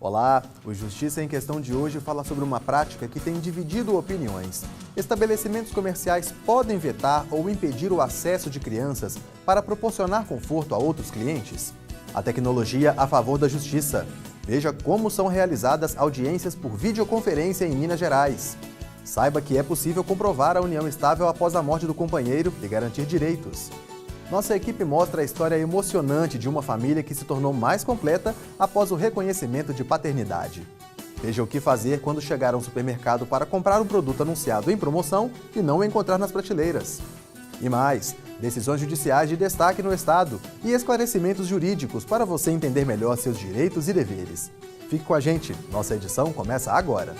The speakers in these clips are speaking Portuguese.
Olá, o Justiça em Questão de hoje fala sobre uma prática que tem dividido opiniões. Estabelecimentos comerciais podem vetar ou impedir o acesso de crianças para proporcionar conforto a outros clientes? A tecnologia a favor da justiça. Veja como são realizadas audiências por videoconferência em Minas Gerais. Saiba que é possível comprovar a união estável após a morte do companheiro e garantir direitos. Nossa equipe mostra a história emocionante de uma família que se tornou mais completa após o reconhecimento de paternidade. Veja o que fazer quando chegar a um supermercado para comprar um produto anunciado em promoção e não o encontrar nas prateleiras. E mais, decisões judiciais de destaque no Estado e esclarecimentos jurídicos para você entender melhor seus direitos e deveres. Fique com a gente, nossa edição começa agora.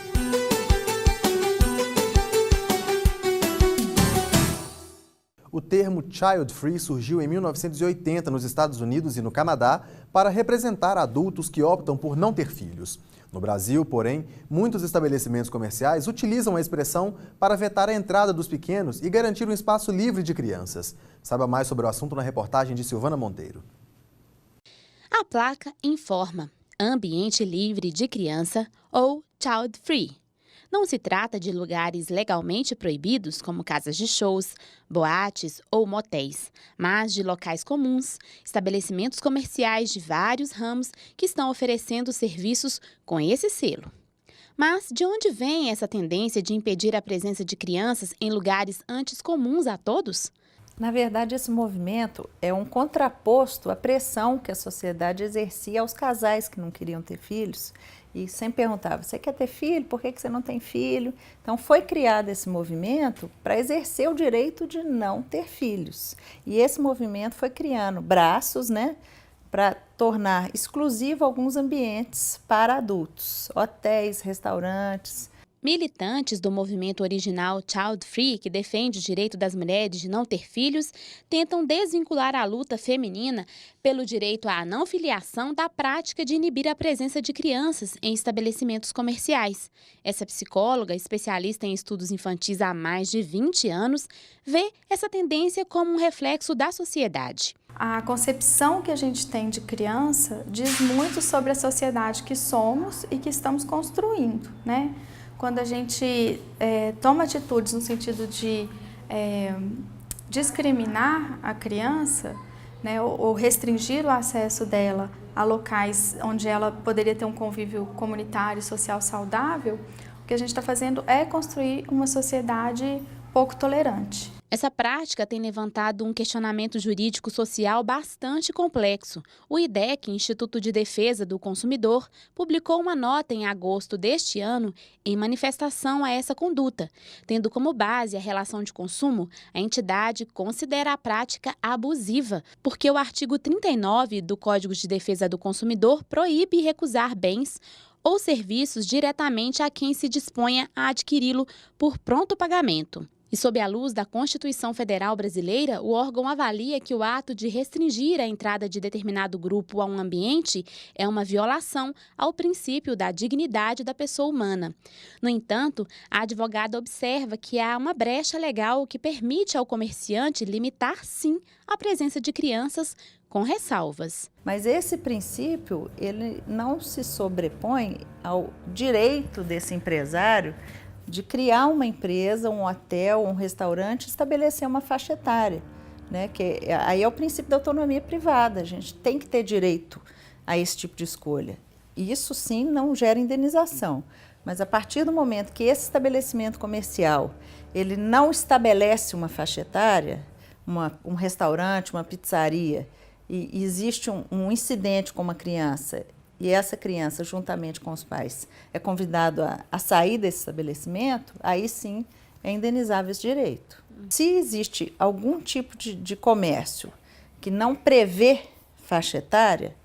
O termo Child Free surgiu em 1980 nos Estados Unidos e no Canadá para representar adultos que optam por não ter filhos. No Brasil, porém, muitos estabelecimentos comerciais utilizam a expressão para vetar a entrada dos pequenos e garantir um espaço livre de crianças. Saiba mais sobre o assunto na reportagem de Silvana Monteiro. A placa informa Ambiente Livre de Criança ou Child Free. Não se trata de lugares legalmente proibidos, como casas de shows, boates ou motéis, mas de locais comuns, estabelecimentos comerciais de vários ramos que estão oferecendo serviços com esse selo. Mas de onde vem essa tendência de impedir a presença de crianças em lugares antes comuns a todos? Na verdade, esse movimento é um contraposto à pressão que a sociedade exercia aos casais que não queriam ter filhos e sempre perguntava, você quer ter filho? Por que você não tem filho? Então foi criado esse movimento para exercer o direito de não ter filhos. E esse movimento foi criando braços, para tornar exclusivo alguns ambientes para adultos, hotéis, restaurantes. Militantes do movimento original Child Free, que defende o direito das mulheres de não ter filhos, tentam desvincular a luta feminina pelo direito à não filiação da prática de inibir a presença de crianças em estabelecimentos comerciais. Essa psicóloga, especialista em estudos infantis há mais de 20 anos, vê essa tendência como um reflexo da sociedade. A concepção que a gente tem de criança diz muito sobre a sociedade que somos e que estamos construindo, Quando a gente toma atitudes no sentido de discriminar a criança, ou restringir o acesso dela a locais onde ela poderia ter um convívio comunitário e social saudável, o que a gente está fazendo é construir uma sociedade pouco tolerante. Essa prática tem levantado um questionamento jurídico-social bastante complexo. O IDEC, Instituto de Defesa do Consumidor, publicou uma nota em agosto deste ano em manifestação a essa conduta. Tendo como base a relação de consumo, a entidade considera a prática abusiva, porque o artigo 39 do Código de Defesa do Consumidor proíbe recusar bens ou serviços diretamente a quem se disponha a adquiri-lo por pronto pagamento. E sob a luz da Constituição Federal Brasileira, o órgão avalia que o ato de restringir a entrada de determinado grupo a um ambiente é uma violação ao princípio da dignidade da pessoa humana. No entanto, a advogada observa que há uma brecha legal que permite ao comerciante limitar, sim, a presença de crianças, com ressalvas. Mas esse princípio, ele não se sobrepõe ao direito desse empresário de criar uma empresa, um hotel, um restaurante, estabelecer uma faixa etária, que aí é o princípio da autonomia privada, a gente tem que ter direito a esse tipo de escolha. E isso sim não gera indenização, mas a partir do momento que esse estabelecimento comercial, ele não estabelece uma faixa etária, um restaurante, uma pizzaria, e existe um incidente com uma criança, e essa criança, juntamente com os pais, é convidado a sair desse estabelecimento, aí sim é indenizável esse direito. Se existe algum tipo de comércio que não prevê faixa etária,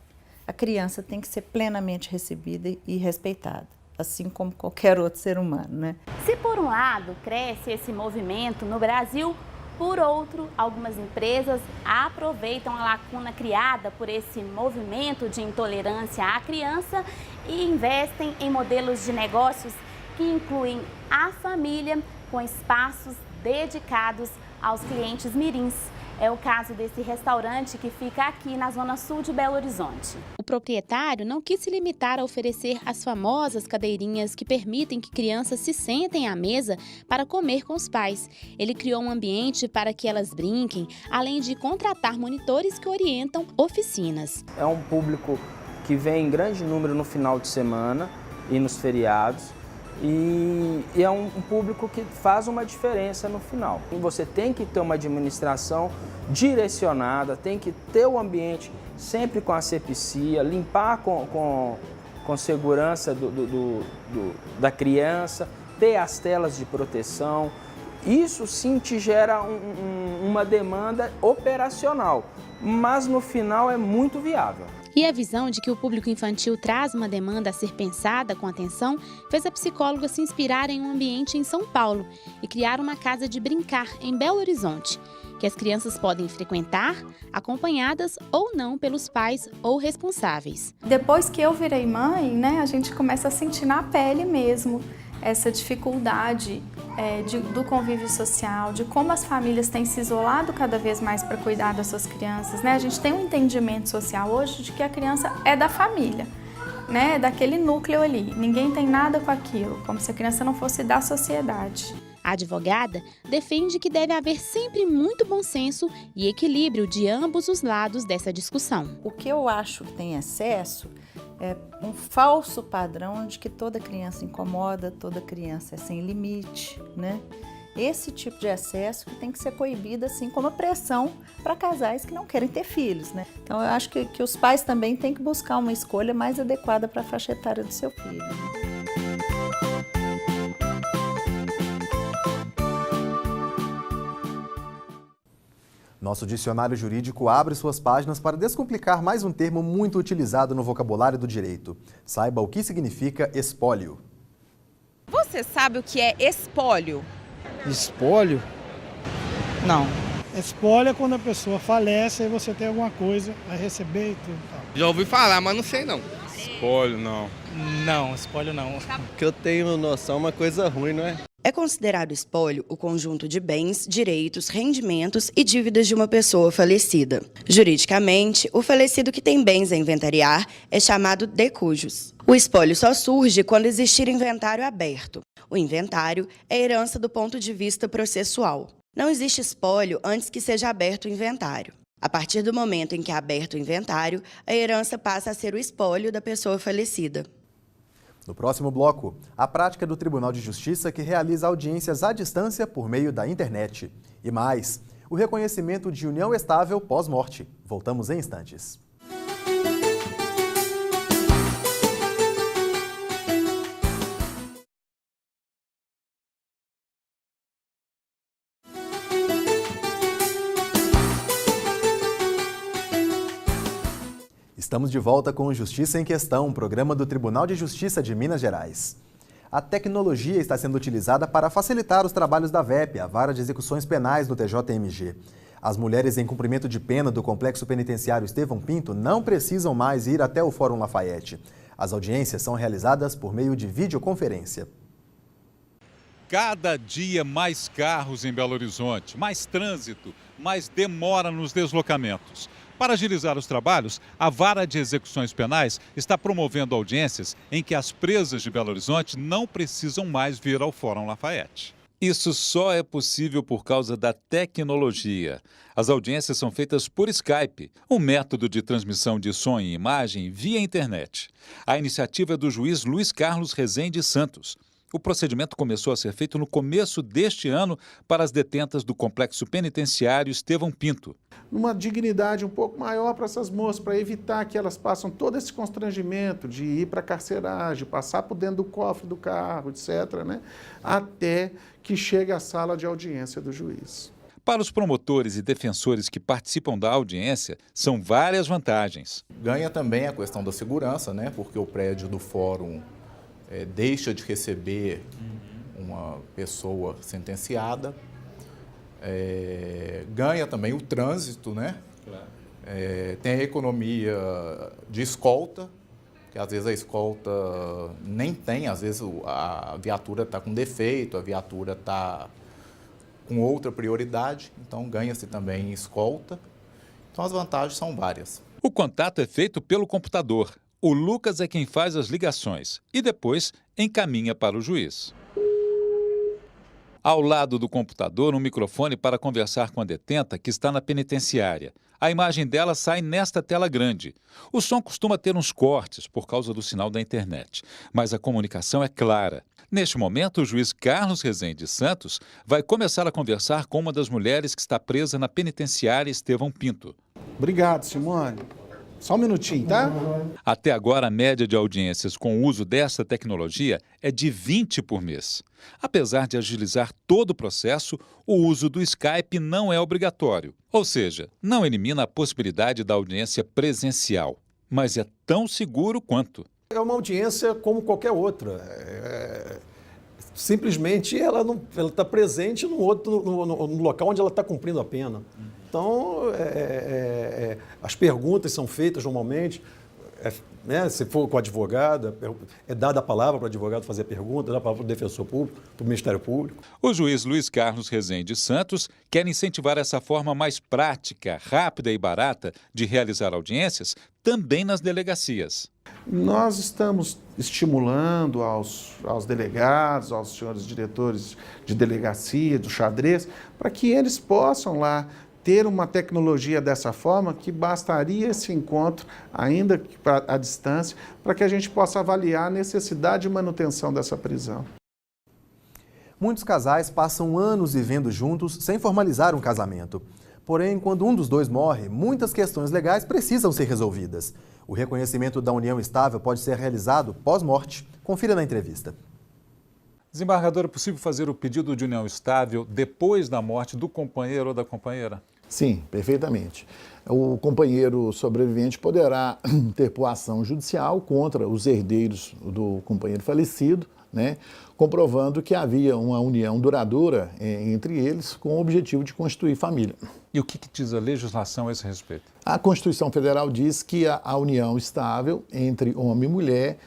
a criança tem que ser plenamente recebida e respeitada, assim como qualquer outro ser humano, Se por um lado cresce esse movimento no Brasil, por outro, algumas empresas aproveitam a lacuna criada por esse movimento de intolerância à criança e investem em modelos de negócios que incluem a família com espaços dedicados aos clientes mirins. É o caso desse restaurante que fica aqui na zona sul de Belo Horizonte. O proprietário não quis se limitar a oferecer as famosas cadeirinhas que permitem que crianças se sentem à mesa para comer com os pais. Ele criou um ambiente para que elas brinquem, além de contratar monitores que orientam oficinas. É um público que vem em grande número no final de semana e nos feriados. E é um público que faz uma diferença no final. E você tem que ter uma administração direcionada, tem que ter o ambiente sempre com asepsia, limpar com segurança da criança, ter as telas de proteção. Isso sim te gera uma demanda operacional, mas no final é muito viável. E a visão de que o público infantil traz uma demanda a ser pensada com atenção fez a psicóloga se inspirar em um ambiente em São Paulo e criar uma casa de brincar em Belo Horizonte, que as crianças podem frequentar, acompanhadas ou não pelos pais ou responsáveis. Depois que eu virei mãe, a gente começa a sentir na pele mesmo essa dificuldade do convívio social, de como as famílias têm se isolado cada vez mais para cuidar das suas crianças. A gente tem um entendimento social hoje de que a criança é da família, daquele núcleo ali. Ninguém tem nada com aquilo, como se a criança não fosse da sociedade. A advogada defende que deve haver sempre muito bom senso e equilíbrio de ambos os lados dessa discussão. O que eu acho que tem excesso é um falso padrão de que toda criança incomoda, toda criança é sem limite, Esse tipo de excesso que tem que ser coibido, assim como a pressão para casais que não querem ter filhos, Então eu acho que os pais também têm que buscar uma escolha mais adequada para a faixa etária do seu filho. Nosso dicionário jurídico abre suas páginas para descomplicar mais um termo muito utilizado no vocabulário do direito. Saiba o que significa espólio. Você sabe o que é espólio? Espólio? Não. Espólio é quando a pessoa falece e você tem alguma coisa a receber e tudo. Já ouvi falar, mas não sei não. Espólio, não. Não, espólio não. Que eu tenho noção, uma coisa ruim, não é? É considerado espólio o conjunto de bens, direitos, rendimentos e dívidas de uma pessoa falecida. Juridicamente, o falecido que tem bens a inventariar é chamado de cujus. O espólio só surge quando existir inventário aberto. O inventário é herança do ponto de vista processual. Não existe espólio antes que seja aberto o inventário. A partir do momento em que é aberto o inventário, a herança passa a ser o espólio da pessoa falecida. No próximo bloco, a prática do Tribunal de Justiça que realiza audiências à distância por meio da internet. E mais, o reconhecimento de união estável pós-morte. Voltamos em instantes. Estamos de volta com o Justiça em Questão, um programa do Tribunal de Justiça de Minas Gerais. A tecnologia está sendo utilizada para facilitar os trabalhos da VEP, a Vara de Execuções Penais do TJMG. As mulheres em cumprimento de pena do Complexo Penitenciário Estevão Pinto não precisam mais ir até o Fórum Lafayette. As audiências são realizadas por meio de videoconferência. Cada dia mais carros em Belo Horizonte, mais trânsito, mais demora nos deslocamentos. Para agilizar os trabalhos, a Vara de Execuções Penais está promovendo audiências em que as presas de Belo Horizonte não precisam mais vir ao Fórum Lafayette. Isso só é possível por causa da tecnologia. As audiências são feitas por Skype, um método de transmissão de som e imagem via internet. A iniciativa é do juiz Luiz Carlos Rezende Santos. O procedimento começou a ser feito no começo deste ano para as detentas do Complexo Penitenciário Estevão Pinto. Uma dignidade um pouco maior para essas moças, para evitar que elas passem todo esse constrangimento de ir para a carceragem, passar por dentro do cofre do carro, etc., até que chegue à sala de audiência do juiz. Para os promotores e defensores que participam da audiência, são várias vantagens. Ganha também a questão da segurança, porque o prédio do fórum deixa de receber uma pessoa sentenciada. Ganha também o trânsito, Claro. Tem a economia de escolta, que às vezes a escolta nem tem, às vezes a viatura está com defeito, a viatura está com outra prioridade, então ganha-se também escolta. Então as vantagens são várias. O contato é feito pelo computador. O Lucas é quem faz as ligações e depois encaminha para o juiz. Ao lado do computador, um microfone para conversar com a detenta que está na penitenciária. A imagem dela sai nesta tela grande. O som costuma ter uns cortes por causa do sinal da internet, mas a comunicação é clara. Neste momento, o juiz Carlos Rezende Santos vai começar a conversar com uma das mulheres que está presa na penitenciária Estevão Pinto. Obrigado, Simone. Só um minutinho, tá? Até agora, a média de audiências com o uso desta tecnologia é de 20 por mês. Apesar de agilizar todo o processo, o uso do Skype não é obrigatório. Ou seja, não elimina a possibilidade da audiência presencial, mas é tão seguro quanto. É uma audiência como qualquer outra. Simplesmente ela está presente no local onde ela está cumprindo a pena. Então, as perguntas são feitas normalmente, se for com o advogado, é dada a palavra para o advogado fazer a pergunta, dada a palavra para o defensor público, para o Ministério Público. O juiz Luiz Carlos Rezende Santos quer incentivar essa forma mais prática, rápida e barata de realizar audiências também nas delegacias. Nós estamos estimulando aos delegados, aos senhores diretores de delegacia, do xadrez, para que eles possam lá ter uma tecnologia dessa forma, que bastaria esse encontro, ainda à distância, para que a gente possa avaliar a necessidade de manutenção dessa prisão. Muitos casais passam anos vivendo juntos sem formalizar um casamento. Porém, quando um dos dois morre, muitas questões legais precisam ser resolvidas. O reconhecimento da união estável pode ser realizado pós-morte. Confira na entrevista. Desembargador, é possível fazer o pedido de união estável depois da morte do companheiro ou da companheira? Sim, perfeitamente. O companheiro sobrevivente poderá interpor ação judicial contra os herdeiros do companheiro falecido, comprovando que havia uma união duradoura entre eles com o objetivo de constituir família. E o que diz a legislação a esse respeito? A Constituição Federal diz que a união estável entre homem e mulher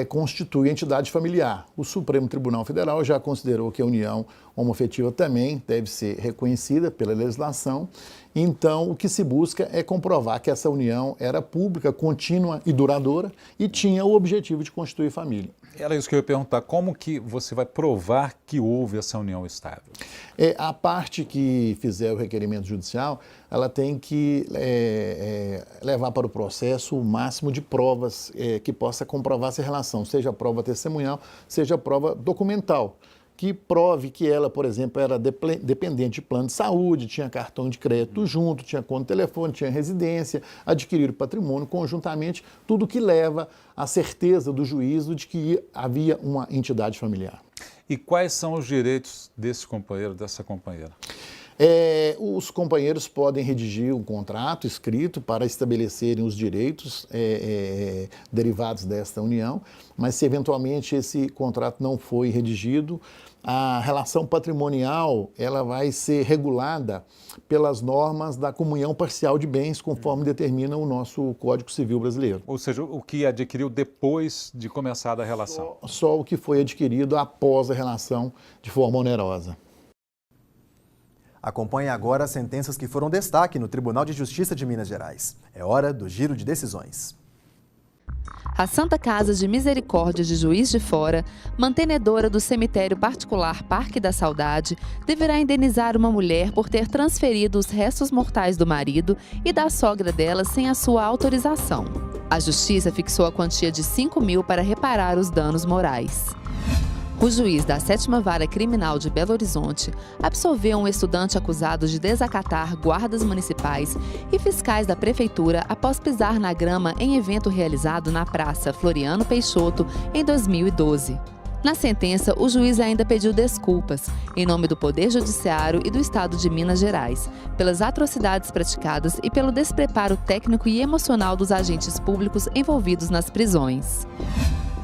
constitui entidade familiar. O Supremo Tribunal Federal já considerou que a união homoafetiva também deve ser reconhecida pela legislação. Então, o que se busca é comprovar que essa união era pública, contínua e duradoura e tinha o objetivo de constituir família. Era isso que eu ia perguntar. Como que você vai provar que houve essa união estável? A parte que fizer o requerimento judicial, ela tem que levar para o processo o máximo de provas que possa comprovar essa relação, seja prova testemunhal, seja prova documental, que prove que ela, por exemplo, era dependente de plano de saúde, tinha cartão de crédito junto, tinha conta de telefone, tinha residência, adquiriram patrimônio conjuntamente, tudo que leva à certeza do juízo de que havia uma entidade familiar. E quais são os direitos desse companheiro, dessa companheira? Os companheiros podem redigir um contrato escrito para estabelecerem os direitos derivados desta união, mas se eventualmente esse contrato não foi redigido, a relação patrimonial ela vai ser regulada pelas normas da comunhão parcial de bens, conforme determina o nosso Código Civil brasileiro. Ou seja, o que adquiriu depois de começada a relação? Só o que foi adquirido após a relação de forma onerosa. Acompanhe agora as sentenças que foram destaque no Tribunal de Justiça de Minas Gerais. É hora do giro de decisões. A Santa Casa de Misericórdia de Juiz de Fora, mantenedora do cemitério particular Parque da Saudade, deverá indenizar uma mulher por ter transferido os restos mortais do marido e da sogra dela sem a sua autorização. A Justiça fixou a quantia de 5 mil para reparar os danos morais. O juiz da 7ª Vara Criminal de Belo Horizonte absolveu um estudante acusado de desacatar guardas municipais e fiscais da prefeitura após pisar na grama em evento realizado na Praça Floriano Peixoto em 2012. Na sentença, o juiz ainda pediu desculpas, em nome do Poder Judiciário e do Estado de Minas Gerais, pelas atrocidades praticadas e pelo despreparo técnico e emocional dos agentes públicos envolvidos nas prisões.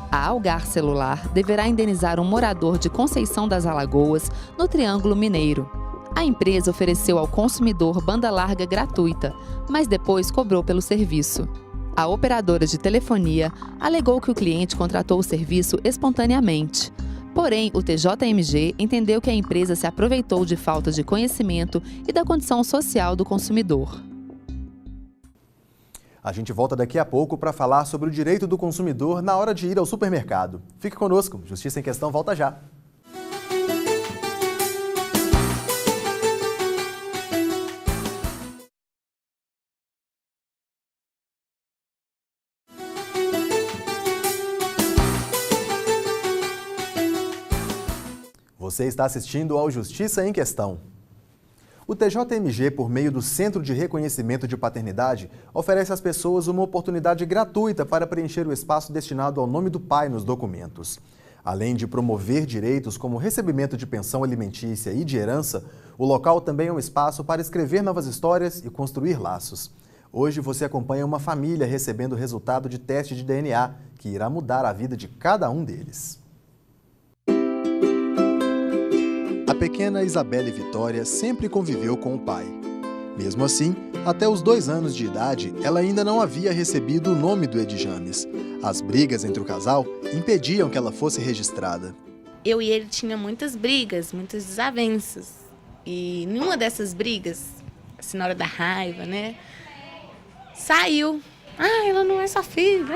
A Algar Celular deverá indenizar um morador de Conceição das Alagoas, no Triângulo Mineiro. A empresa ofereceu ao consumidor banda larga gratuita, mas depois cobrou pelo serviço. A operadora de telefonia alegou que o cliente contratou o serviço espontaneamente. Porém, o TJMG entendeu que a empresa se aproveitou de falta de conhecimento e da condição social do consumidor. A gente volta daqui a pouco para falar sobre o direito do consumidor na hora de ir ao supermercado. Fique conosco, Justiça em Questão volta já. Você está assistindo ao Justiça em Questão. O TJMG, por meio do Centro de Reconhecimento de Paternidade, oferece às pessoas uma oportunidade gratuita para preencher o espaço destinado ao nome do pai nos documentos. Além de promover direitos como recebimento de pensão alimentícia e de herança, o local também é um espaço para escrever novas histórias e construir laços. Hoje você acompanha uma família recebendo o resultado de teste de DNA, que irá mudar a vida de cada um deles. A pequena Isabelle Vitória sempre conviveu com o pai. Mesmo assim, até os 2 anos de idade, ela ainda não havia recebido o nome do Edjames. As brigas entre o casal impediam que ela fosse registrada. Eu e ele tinha muitas brigas, muitas desavenças. E numa dessas brigas, assim, na hora da raiva, né, saiu. Ela não é sua filha.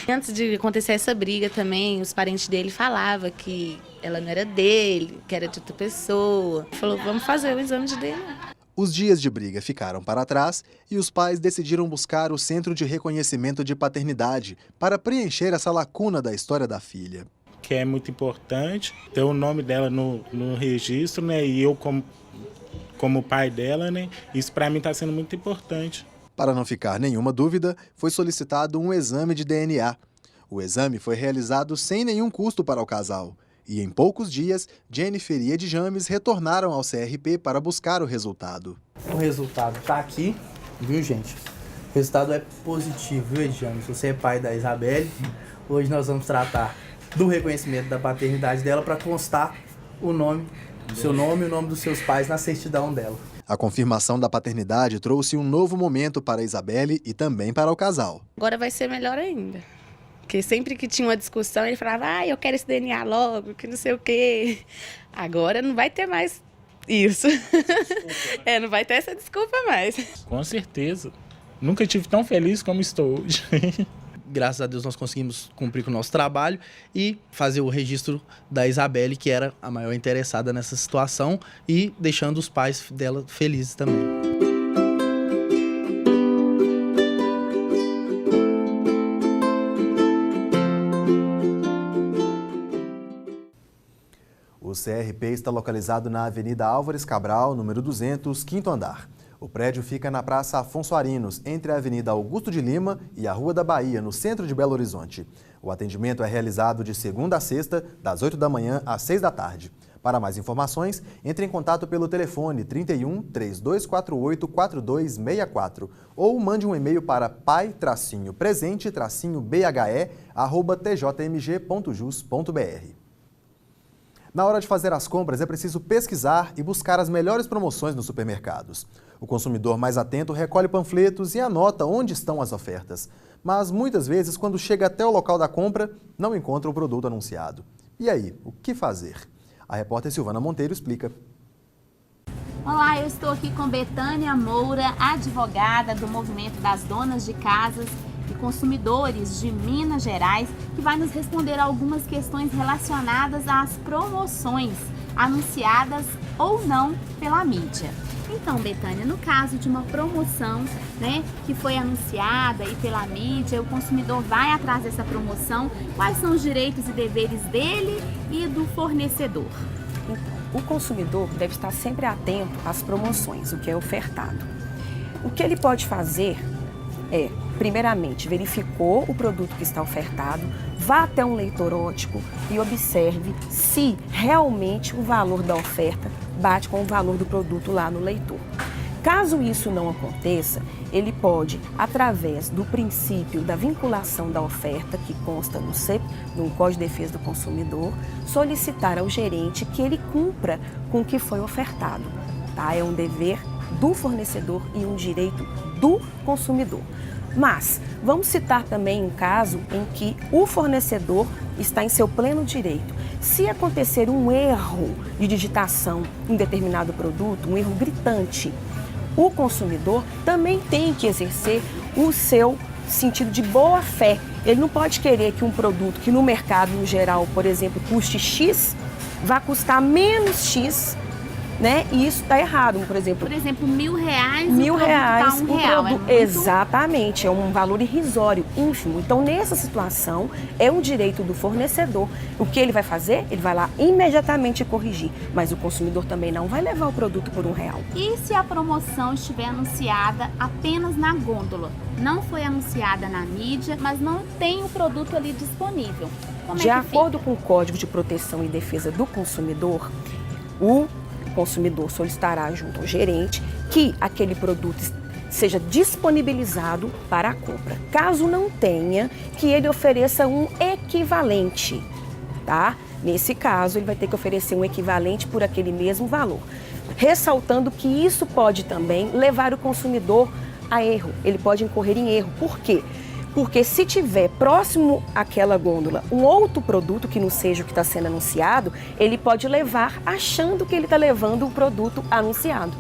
Antes de acontecer essa briga também, os parentes dele falavam que ela não era dele, que era de outra pessoa. Falou, vamos fazer o exame de DNA. Os dias de briga ficaram para trás e os pais decidiram buscar o Centro de Reconhecimento de Paternidade para preencher essa lacuna da história da filha. Que é muito importante ter o nome dela no registro, né? E eu como pai dela, né? Isso para mim está sendo muito importante. Para não ficar nenhuma dúvida, foi solicitado um exame de DNA. O exame foi realizado sem nenhum custo para o casal. E em poucos dias, Jennifer e Edjames retornaram ao CRP para buscar o resultado. O resultado está aqui, viu, gente? O resultado é positivo, viu, Edjames? Você é pai da Isabelle. Hoje nós vamos tratar do reconhecimento da paternidade dela para constar o nome, seu nome e o nome dos seus pais na certidão dela. A confirmação da paternidade trouxe um novo momento para a Isabelle e também para o casal. Agora vai ser melhor ainda. Porque sempre que tinha uma discussão, ele falava, eu quero esse DNA logo, que não sei o quê. Agora não vai ter mais isso. Não vai ter essa desculpa mais. Com certeza. Nunca estive tão feliz como estou hoje. Graças a Deus nós conseguimos cumprir com o nosso trabalho e fazer o registro da Isabelle, que era a maior interessada nessa situação, e deixando os pais dela felizes também. O CRP está localizado na Avenida Álvares Cabral, número 200, 5º andar. O prédio fica na Praça Afonso Arinos, entre a Avenida Augusto de Lima e a Rua da Bahia, no centro de Belo Horizonte. O atendimento é realizado de segunda a sexta, das 8 da manhã às 6 da tarde. Para mais informações, entre em contato pelo telefone 31 3248 4264 ou mande um e-mail para pai-presente-bhe@tjmg.jus.br. Na hora de fazer as compras, é preciso pesquisar e buscar as melhores promoções nos supermercados. O consumidor mais atento recolhe panfletos e anota onde estão as ofertas. Mas muitas vezes, quando chega até o local da compra, não encontra o produto anunciado. E aí, o que fazer? A repórter Silvana Monteiro explica. Olá, eu estou aqui com Betânia Moura, advogada do Movimento das Donas de Casas e Consumidores de Minas Gerais, que vai nos responder algumas questões relacionadas às promoções anunciadas ou não pela mídia. Então, Betânia, no caso de uma promoção, que foi anunciada e pela mídia, o consumidor vai atrás dessa promoção, quais são os direitos e deveres dele e do fornecedor? O consumidor deve estar sempre atento às promoções, o que é ofertado. O que ele pode fazer é, primeiramente, verificou o produto que está ofertado, vá até um leitor óptico e observe se realmente o valor da oferta bate com o valor do produto lá no leitor. Caso isso não aconteça, ele pode, através do princípio da vinculação da oferta, que consta no Código de Defesa do Consumidor, solicitar ao gerente que ele cumpra com o que foi ofertado. Tá? É um dever do fornecedor e um direito do consumidor. Mas vamos citar também um caso em que o fornecedor está em seu pleno direito. Se acontecer um erro de digitação em determinado produto, um erro gritante, o consumidor também tem que exercer o seu sentido de boa fé. Ele não pode querer que um produto que no mercado em geral, por exemplo, custe X, vá custar menos X, né? E isso está errado. Por exemplo, R$1.000, R$1.000 um real. Exatamente, é um valor irrisório, ínfimo. Então, nessa situação, é um direito do fornecedor. O que ele vai fazer? Ele vai lá imediatamente corrigir. Mas o consumidor também não vai levar o produto por R$1. E se a promoção estiver anunciada apenas na gôndola? Não foi anunciada na mídia, mas não tem o produto ali disponível. De acordo com o Código de Proteção e Defesa do Consumidor, o consumidor solicitará junto ao gerente que aquele produto seja disponibilizado para a compra. Caso não tenha, que ele ofereça um equivalente, tá? Nesse caso, ele vai ter que oferecer um equivalente por aquele mesmo valor. Ressaltando que isso pode também levar o consumidor a erro. Ele pode incorrer em erro. Por quê? Porque se tiver próximo àquela gôndola um outro produto que não seja o que está sendo anunciado, ele pode levar achando que ele está levando o produto anunciado.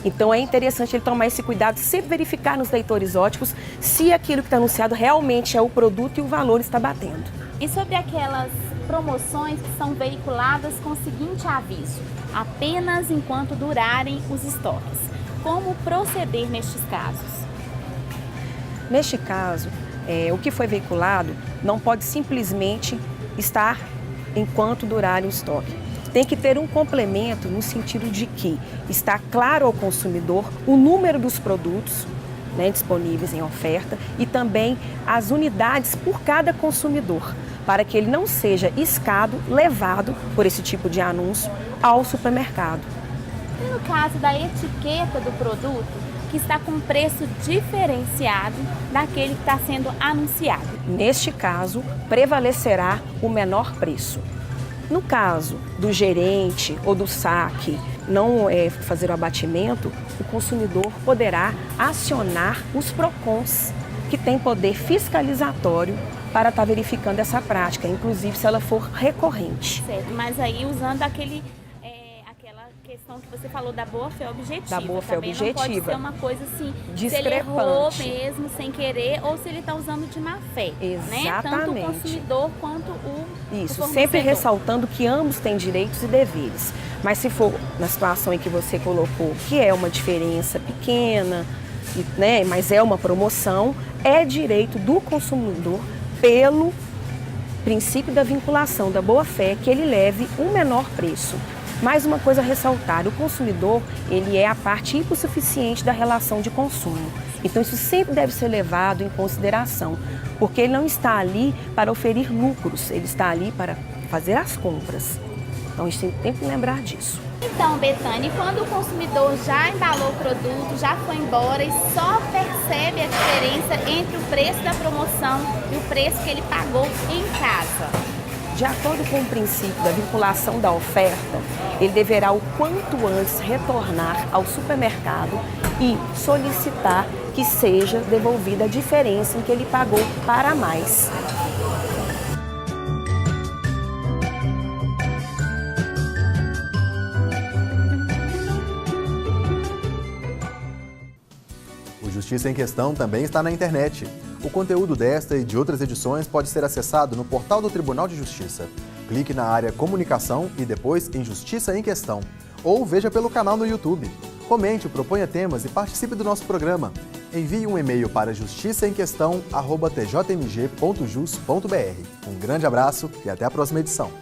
Então é interessante ele tomar esse cuidado, sempre verificar nos leitores óticos se aquilo que está anunciado realmente é o produto e o valor está batendo. E sobre aquelas promoções que são veiculadas com o seguinte aviso: apenas enquanto durarem os estoques. Como proceder nestes casos? Neste caso, o que foi veiculado não pode simplesmente estar enquanto durar o estoque. Tem que ter um complemento no sentido de que está claro ao consumidor o número dos produtos, né, disponíveis em oferta e também as unidades por cada consumidor, para que ele não seja escado, levado por esse tipo de anúncio ao supermercado. E no caso da etiqueta do produto, que está com preço diferenciado daquele que está sendo anunciado? Neste caso, prevalecerá o menor preço. No caso do gerente ou do saque não fazer o abatimento, o consumidor poderá acionar os PROCONs, que têm poder fiscalizatório para estar verificando essa prática, inclusive se ela for recorrente. Certo, mas aí usando aquela questão que você falou da boa-fé objetiva. Da boa-fé também objetiva. Não pode ser uma coisa assim, discrepante. Se ele errou mesmo, sem querer, ou se ele está usando de má fé. Exatamente. Né? Tanto o consumidor quanto o Isso, o sempre ressaltando que ambos têm direitos e deveres. Mas se for na situação em que você colocou, que é uma diferença pequena, né, mas é uma promoção, é direito do consumidor, pelo princípio da vinculação, da boa-fé, que ele leve um menor preço. Mais uma coisa a ressaltar, o consumidor, ele é a parte hipossuficiente da relação de consumo. Então isso sempre deve ser levado em consideração, porque ele não está ali para oferir lucros, ele está ali para fazer as compras. Então a gente tem que lembrar disso. Então, Betânia, quando o consumidor já embalou o produto, já foi embora e só percebe a diferença entre o preço da promoção e o preço que ele pagou em casa? De acordo com o princípio da vinculação da oferta, ele deverá o quanto antes retornar ao supermercado e solicitar que seja devolvida a diferença em que ele pagou para mais. O Justiça em Questão também está na internet. O conteúdo desta e de outras edições pode ser acessado no portal do Tribunal de Justiça. Clique na área Comunicação e depois em Justiça em Questão. Ou veja pelo canal no YouTube. Comente, proponha temas e participe do nosso programa. Envie um e-mail para justiçaemquestão@tjmg.jus.br. Um grande abraço e até a próxima edição.